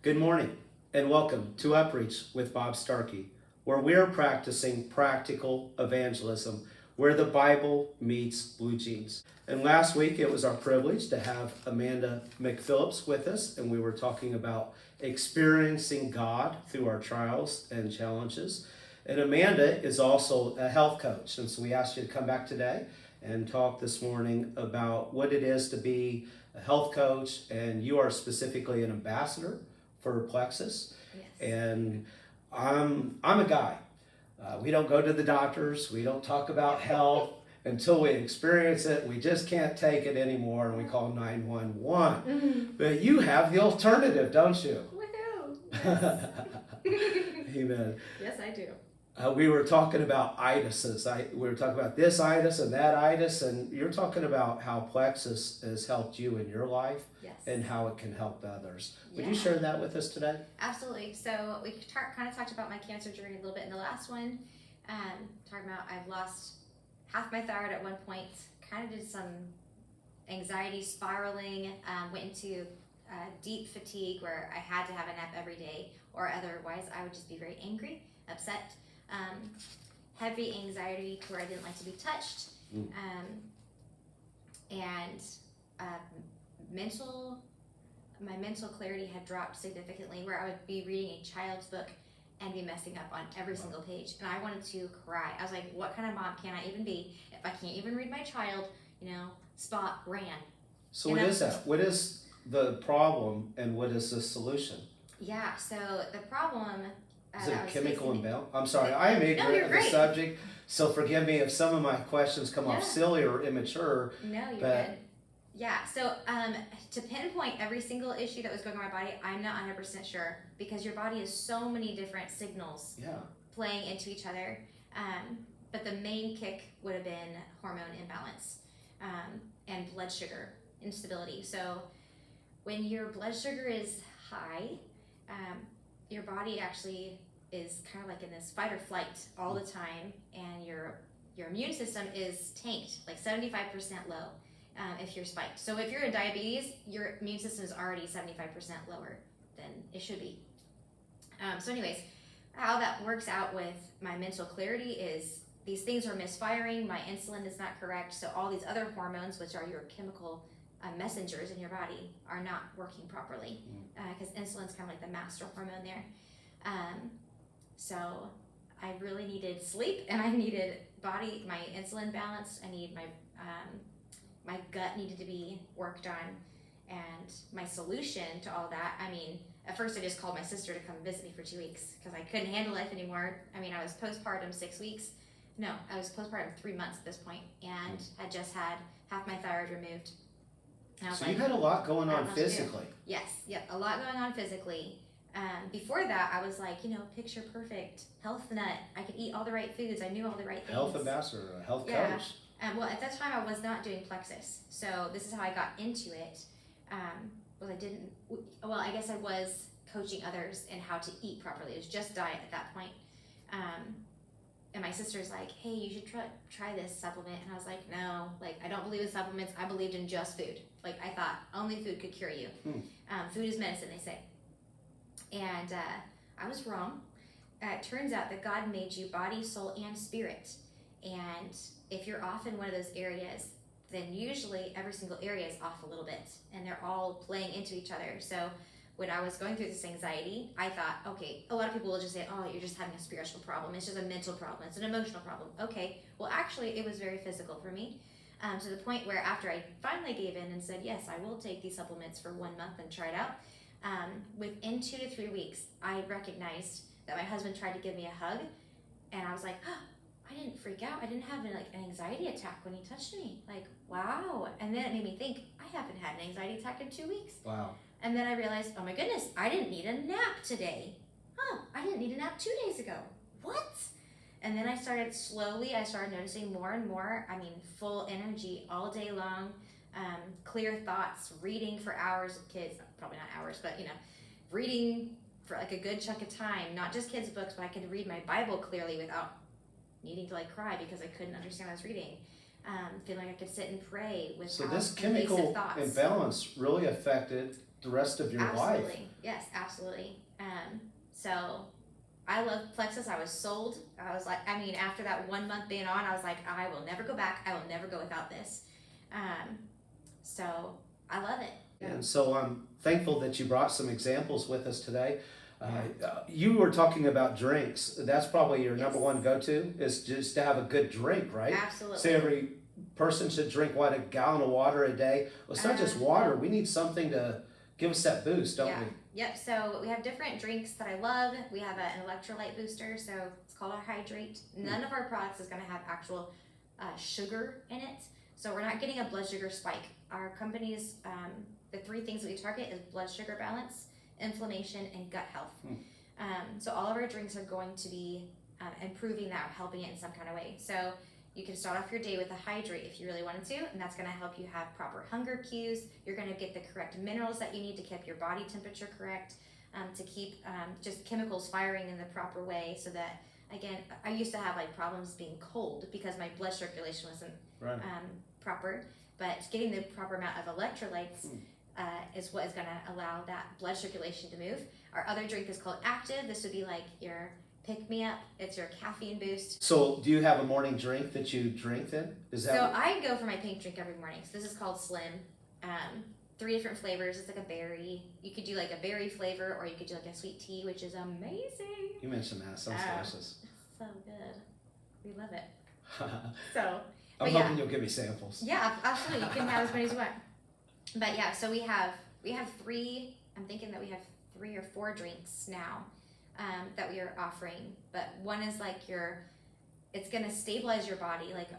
Good morning and welcome to Upreach with Bob Starkey, where we're practicing practical evangelism, where the Bible meets blue jeans. And last week it was our privilege to have Amanda McPhillips with us, and we were talking about experiencing God through our trials and challenges. And Amanda is also a health coach, and so we asked you to come back today and talk this morning about what it is to be a health coach, and you are specifically an ambassador for Plexus. Yes. And I'm a guy. We don't go to the doctors. We don't talk about health until we experience it. We just can't take it anymore, and we call 911. Mm-hmm. But you have the alternative, don't you? Woohoo! Yes. Amen. Yes, I do. We were talking about itises. We were talking about this itis and that itis, and you're talking about how Plexus has helped you in your life. Yes. And how it can help others. Would you Yeah. share that with us today? Absolutely. So we kind of talked about my cancer journey a little bit in the last one. Talking about I've lost half my thyroid at one point. Kind of did some anxiety spiraling. Went into deep fatigue where I had to have a nap every day, or otherwise I would just be very angry, upset. Heavy anxiety to where I didn't like to be touched. And my mental clarity had dropped significantly, where I would be reading a child's book and be messing up on every single page, and I wanted to cry. I was like, what kind of mom can I even be if I can't even read my child? Spot ran. So what is that? What is the problem and what is the solution? Yeah, so the problem Is it that was chemical facing- imbalance? I'm sorry, I am ignorant you're of the great. subject, so forgive me if some of my questions come off Yeah. silly or immature. No, you're But- good. Yeah, so to pinpoint every single issue that was going on in my body, I'm not 100% sure, because your body has so many different signals Yeah. playing into each other. But the main kick would have been hormone imbalance and blood sugar instability. So when your blood sugar is high, your body actually is kind of like in this fight or flight all the time, and your immune system is tanked, like 75% low. If you're spiked. So if you're in diabetes, your immune system is already 75% lower than it should be. So anyways, how that works out with my mental clarity is these things are misfiring, my insulin is not correct, so all these other hormones, which are your chemical messengers in your body, are not working properly, because insulin's kind of like the master hormone there. So I really needed sleep, and I needed my insulin balance. I need my gut needed to be worked on, and my solution to all that, at first I just called my sister to come visit me for 2 weeks because I couldn't handle life anymore. I was postpartum 6 weeks. No, I was postpartum 3 months at this point, and had just had half my thyroid removed. And I was So like, you had a lot going I don't on know what to do. physically. Yes, yep, a lot going on physically. Before that, I was like, picture perfect, health nut. I could eat all the right foods. I knew all the right things. Health ambassador, a health Yeah. coach. Well, at that time, I was not doing Plexus, so this is how I got into it. I guess I was coaching others in how to eat properly. It was just diet at that point. And my sister's like, hey, you should try this supplement. And I was like, no, I don't believe in supplements. I believed in just food. I thought only food could cure you. Food is medicine, they say. And I was wrong. It turns out that God made you body, soul, and spirit. And if you're off in one of those areas, then usually every single area is off a little bit, and they're all playing into each other. So when I was going through this anxiety, I thought, okay, a lot of people will just say, oh, you're just having a spiritual problem. It's just a mental problem. It's an emotional problem. Okay, well, actually, it was very physical for me, to the point where after I finally gave in and said, yes, I will take these supplements for 1 month and try it out, within 2 to 3 weeks, I recognized that my husband tried to give me a hug, and I was like, oh, I didn't freak out. I didn't have an anxiety attack when he touched me. Wow. And then it made me think, I haven't had an anxiety attack in 2 weeks. Wow. And then I realized, oh my goodness, I didn't need a nap today. I didn't need a nap 2 days ago. What? And then I started noticing more and more, full energy all day long, clear thoughts, reading for hours of kids, probably not hours, but reading for a good chunk of time, not just kids' books, but I could read my Bible clearly without needing to cry because I couldn't understand what I was reading. Feeling like I could sit and pray with So this invasive chemical thoughts. imbalance really affected the rest of your life. Absolutely. Yes, absolutely. So I love Plexus. I was sold. I was like, I mean, after that 1 month being on, I was like, I will never go back. I will never go without this. So I love it. And so I'm thankful that you brought some examples with us today. You were talking about drinks. That's probably your number one go-to, is just to have a good drink, right? Absolutely. Say every person should drink, what, a gallon of water a day? Well, it's not just water. We need something to give us that boost, don't we? Yep, so we have different drinks that I love. We have an electrolyte booster, so it's called a Hydrate. None of our products is going to have actual sugar in it, so we're not getting a blood sugar spike. Our company's, the 3 things that we target is blood sugar balance, inflammation, and gut health. So all of our drinks are going to be improving that, helping it in some kind of way. So you can start off your day with a Hydrate if you really wanted to, and that's going to help you have proper hunger cues. You're going to get the correct minerals that you need to keep your body temperature correct, to keep just chemicals firing in the proper way, so that, again, I used to have like problems being cold because my blood circulation wasn't proper, but getting the proper amount of electrolytes is what is going to allow that blood circulation to move. Our other drink is called Active. This would be like your pick-me-up. It's your caffeine boost. So do you have a morning drink that you drink then? So I go for my pink drink every morning. So this is called Slim. 3 different flavors. It's like a berry. You could do like a berry flavor, or you could do like a sweet tea, which is amazing. You mentioned that. Sounds delicious. It's so good. We love it. So I'm hoping you'll give me samples. Yeah, absolutely. You can have as many as you want. But yeah, so we have 3. I'm thinking that we have 3 or 4 drinks now that we are offering. But one is like it's gonna stabilize your body. Like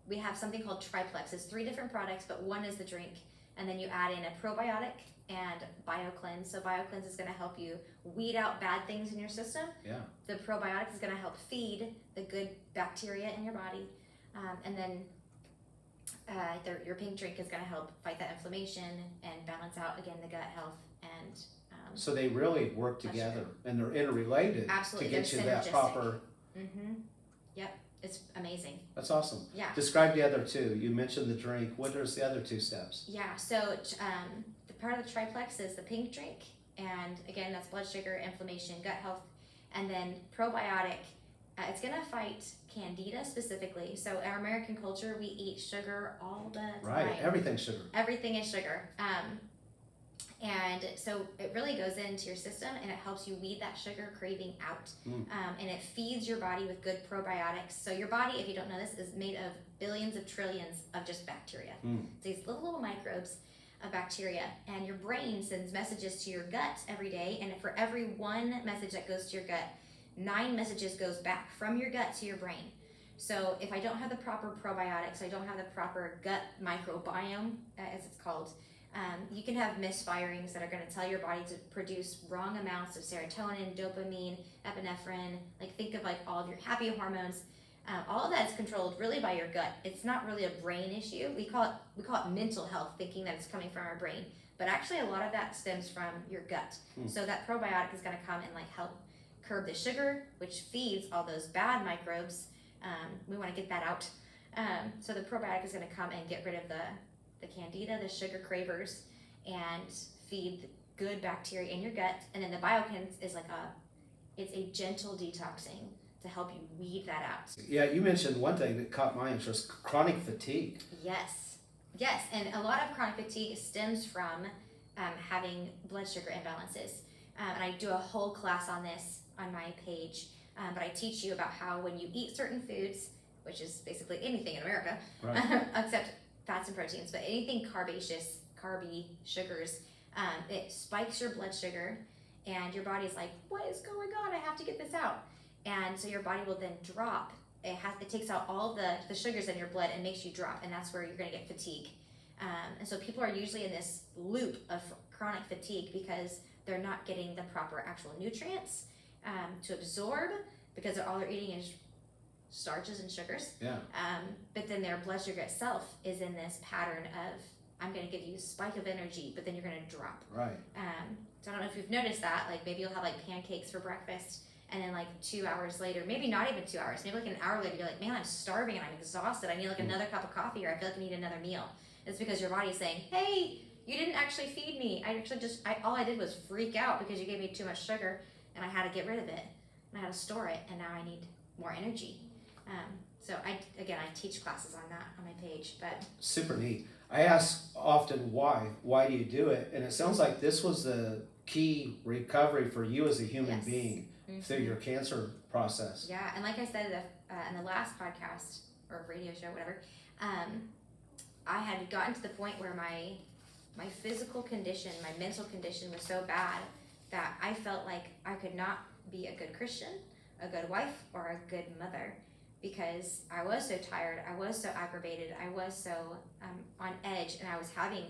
we have something called Triplex. It's 3 different products, but one is the drink, and then you add in a probiotic and BioCleanse. So BioCleanse is gonna help you weed out bad things in your system. Yeah. The probiotic is gonna help feed the good bacteria in your body, and then your pink drink is going to help fight that inflammation and balance out, again, the gut health. And so they really work together, and they're interrelated. Absolutely. To get you that proper. Yep, it's amazing. That's awesome. Yeah. Describe the other 2. You mentioned the drink. What are the other 2 steps? Yeah, so the part of the triplex is the pink drink, and again, that's blood sugar, inflammation, gut health, and then probiotic. It's going to fight candida specifically. So our American culture, we eat sugar all the time. Right, everything's sugar. Everything is sugar. And so it really goes into your system, and it helps you weed that sugar craving out. And it feeds your body with good probiotics. So your body, if you don't know this, is made of billions of trillions of just bacteria. These little microbes of bacteria, and your brain sends messages to your gut every day, and for every 1 message that goes to your gut, 9 messages goes back from your gut to your brain. So if I don't have the proper probiotics, I don't have the proper gut microbiome, as it's called, you can have misfirings that are going to tell your body to produce wrong amounts of serotonin, dopamine, epinephrine. Like, think of like all of your happy hormones. All of that is controlled really by your gut. It's not really a brain issue. We call it mental health, thinking that it's coming from our brain, but actually a lot of that stems from your gut. So that probiotic is going to come and like help curb the sugar, which feeds all those bad microbes. We want to get that out. So the probiotic is going to come and get rid of the candida, the sugar cravers, and feed good bacteria in your gut. And then the BioCleanse is like it's a gentle detoxing to help you weed that out. Yeah, you mentioned one thing that caught my interest: chronic fatigue. Yes, and a lot of chronic fatigue stems from having blood sugar imbalances. And I do a whole class on this on my page, but I teach you about how when you eat certain foods, which is basically anything in America, except fats and proteins, but anything carbaceous, carby sugars, it spikes your blood sugar, and your body's like, what is going on? I have to get this out. And so your body will then drop. It takes out all the sugars in your blood and makes you drop, and that's where you're going to get fatigue. And so people are usually in this loop of chronic fatigue because they're not getting the proper actual nutrients to absorb, because all they're eating is starches and sugars. Yeah. But then their blood sugar itself is in this pattern of, I'm going to give you a spike of energy, but then you're going to drop. Right. So I don't know if you've noticed that. Like, maybe you'll have like pancakes for breakfast, and then like 2 hours later, maybe not even 2 hours, maybe like an hour later, you're like, man, I'm starving and I'm exhausted. I need like another cup of coffee, or I feel like I need another meal. It's because your body's saying, hey, you didn't actually feed me. I actually all I did was freak out because you gave me too much sugar, and I had to get rid of it, and I had to store it, and now I need more energy. So I teach classes on that on my page, but Super neat. I ask often why do you do it? And it sounds like this was the key recovery for you as a human yes. being through your cancer process. Yeah, and like I said in the last podcast or radio show, whatever, I had gotten to the point where my physical condition, my mental condition was so bad that I felt like I could not be a good Christian, a good wife, or a good mother, because I was so tired, I was so aggravated, I was so on edge, and I was having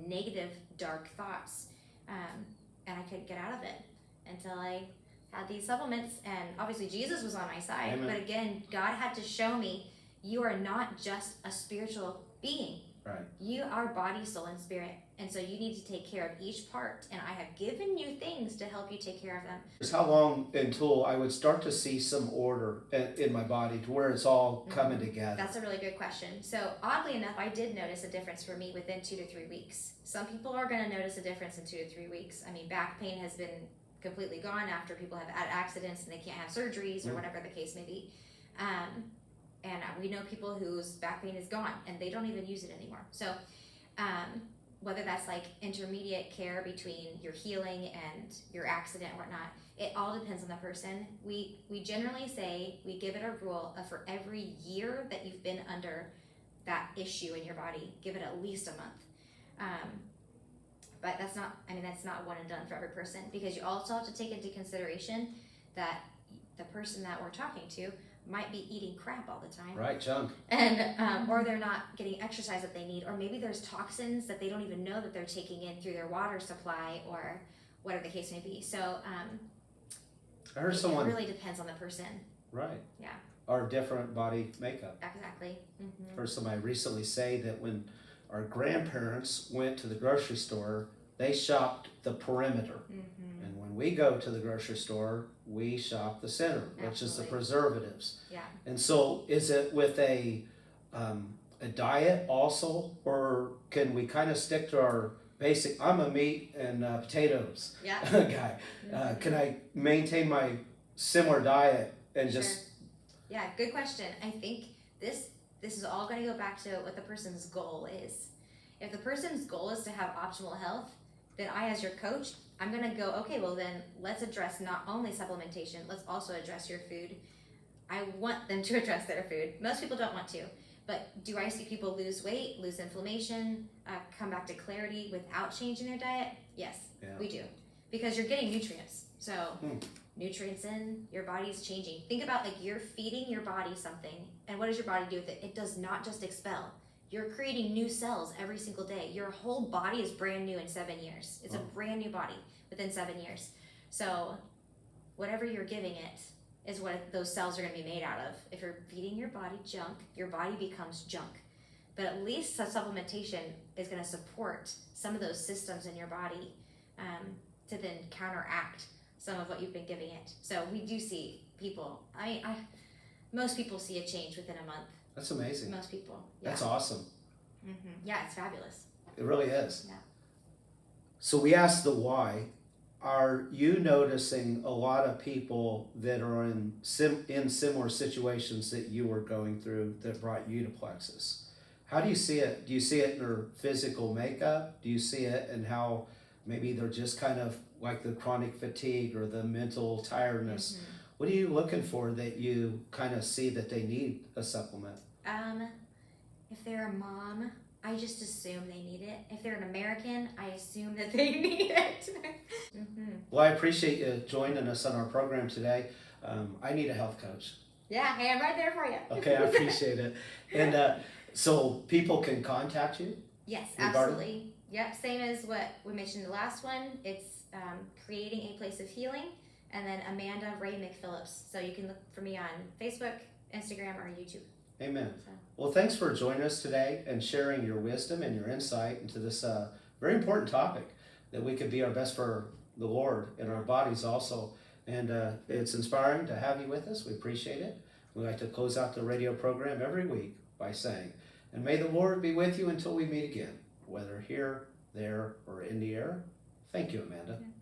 negative, dark thoughts, and I couldn't get out of it until I had these supplements, and obviously Jesus was on my side. Amen. But again, God had to show me you are not just a spiritual being. Right. You are body, soul, and spirit, and so you need to take care of each part, and I have given you things to help you take care of them. How long until I would start to see some order in my body to where it's all coming together? That's a really good question. So oddly enough, I did notice a difference for me within 2 to 3 weeks. Some people are going to notice a difference in 2 to 3 weeks. I mean, back pain has been completely gone after people have had accidents and they can't have surgeries or whatever the case may be. And we know people whose back pain is gone and they don't even use it anymore. So whether that's like intermediate care between your healing and your accident or whatnot, it all depends on the person. We generally say, we give it a rule of for every year that you've been under that issue in your body, give it at least a month. But that's not one and done for every person, because you also have to take into consideration that the person that we're talking to might be eating crap all the time. Right, junk. And or they're not getting exercise that they need, or maybe there's toxins that they don't even know that they're taking in through their water supply, or whatever the case may be. So I heard it really depends on the person. Right. Yeah. Our different body makeup. Exactly. Mm-hmm. Heard somebody recently say that when our grandparents went to the grocery store, they shopped the perimeter. Mm-hmm. And when we go to the grocery store, we shop the center, which is the preservatives. Yeah. And so is it with a diet also, or can we kind of stick to our basic, I'm a meat and potatoes guy. Can I maintain my similar diet and just... Yeah, good question. I think this is all going to go back to what the person's goal is. If the person's goal is to have optimal health, then I, as your coach, I'm going to go, okay, well then let's address not only supplementation, let's also address your food. I want them to address their food. Most people don't want to, but do I see people lose weight, lose inflammation, come back to clarity without changing their diet? Yes, we do. Because you're getting nutrients. So nutrients in, your body's changing. Think about like you're feeding your body something, and what does your body do with it? It does not just expel. You're creating new cells every single day. Your whole body is brand new in 7 years. It's a brand new body within 7 years. So whatever you're giving it is what those cells are going to be made out of. If you're feeding your body junk, your body becomes junk. But at least supplementation is going to support some of those systems in your body to then counteract some of what you've been giving it. So we do see people, most people see a change within a month. That's amazing. Most people. Yeah. That's awesome. Mm-hmm. Yeah, it's fabulous. It really is. Yeah. So we asked the why. Are you noticing a lot of people that are in similar situations that you were going through that brought you to Plexus? How do you see it? Do you see it in their physical makeup? Do you see it in how maybe they're just kind of like the chronic fatigue or the mental tiredness? Mm-hmm. What are you looking for that you kind of see that they need a supplement? If they're a mom, I just assume they need it. If they're an American, I assume that they need it. Mm-hmm. Well, I appreciate you joining us on our program today. I need a health coach. Yeah, hey, I'm right there for you. Okay, I appreciate it. And so people can contact you? Yes, absolutely. Yep, same as what we mentioned in the last one. It's creating a place of healing. And then Amanda Ray McPhillips. So you can look for me on Facebook, Instagram, or YouTube. Amen. So. Well, thanks for joining us today and sharing your wisdom and your insight into this very important topic, that we could be our best for the Lord and our bodies also. And it's inspiring to have you with us. We appreciate it. We like to close out the radio program every week by saying, and may the Lord be with you until we meet again, whether here there or in the air. Thank you, Amanda. Yeah.